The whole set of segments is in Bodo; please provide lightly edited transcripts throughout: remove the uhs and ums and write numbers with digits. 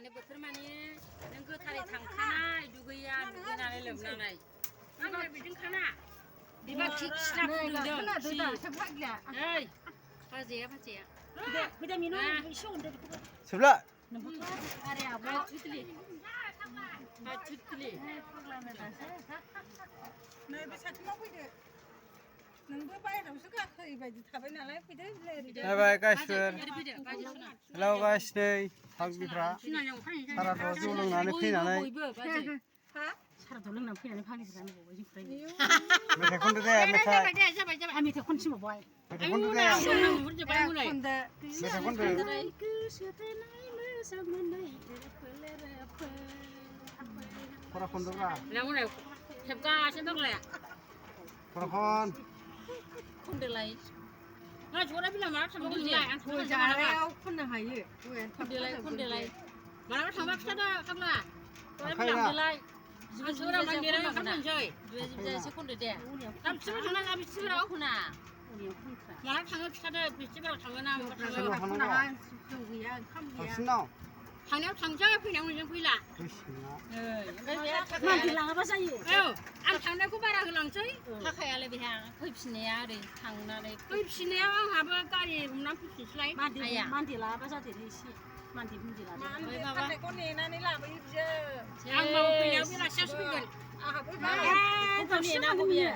दानि बोथोर माने नों गोथारै थांखानाय दुगैनानै लोबनानै आंना बिदिनोखाना बिबा खिखिना फुदुंदों ओइ बाजैया sebelah Bye guys, hello guys, nih Hagifra, Sarah Rosu loंनानै फैनानै मेथाइ खनदो दे मेथाइ खनदो खरा खनदोब्रा खरा खनदोलाय मानसिफोरा बिलाइ माला थांबावगोन नोंलाय आं खननो हायो खनदोलाय मालाबा थांबा खिथादो खाब्ला खनदोलाय मानसिफोरा मानदिरा ओंखारनोसै एसे खनदो दे दाबसिबाव थांना दाबसिबाव खना माला थाङो खिथादो बिस्थिबाराव थाङो ना थांनायाव थांसै फैनायाव नोंजों फैला मानदि लाङाबा जायो औ आं थांनायखौ बारा होलांसै थाखायालाय बेहा फैफिननाया ओरै थांनानै फैफिननायाव आंहाबो गारि हमनानै फैफिनसैलाय मानदि लाङाबा जादेरो एसे मानदि लाङाखौ नेनानै लाबोयो बियो आं माबा फैनायाव बेलासियावसो फैगोन नेनांगौ बियो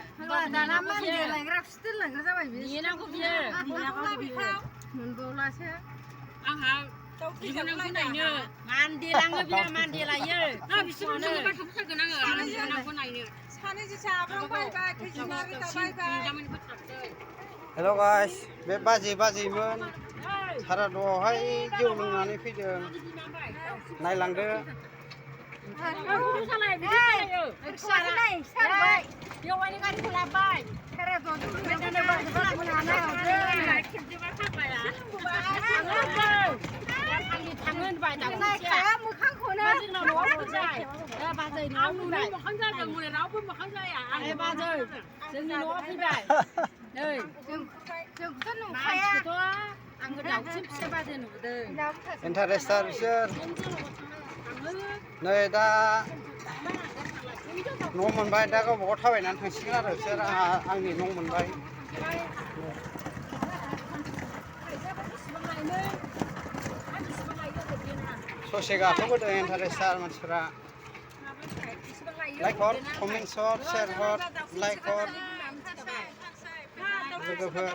दाना मानदि लायग्रा फिथोर लांग्रा जाबाय बियो नेनांगौ बियो मोनबावलासो आंहा बिबोनांखौ नायनो मानदि लाङो बियो मानदि लायो बिसोरबो थाङोबा थांथारगोन आङो बिबोनांखौ नायनो सानै जेसा आब्रां बायबाय खैजिमा रोदा बायबाय Hello guys, बे बाजैमोन सारादुआवहाय जौ लोंनानै फैदों नायलांदो बेवायनि गारिखौ लाबोबाय थाङो होनबाय मोखांखौनो जोंनाव न'आव फैबाय बाजै न'आव फैबाय मोखां जादों मुलि रावबो मोखां जाया बाजै जोंनि न'आव फैबाय नै जोंखौथ' नुखाया आङो दाउसिन फिसा बाजै नुदों इन्टारेस्टार बिसोर नै दा न' मोनबाय दा गावबा गाव थाबायनानै थांसिगोन आरो बिसोर आंनि न' मोनबाय ससे गाखोबोदों इन्टारेस्टार मानसिफोरा लाइक हर कमेन्ट हर शेयार हर लाइक हर लोगोफोर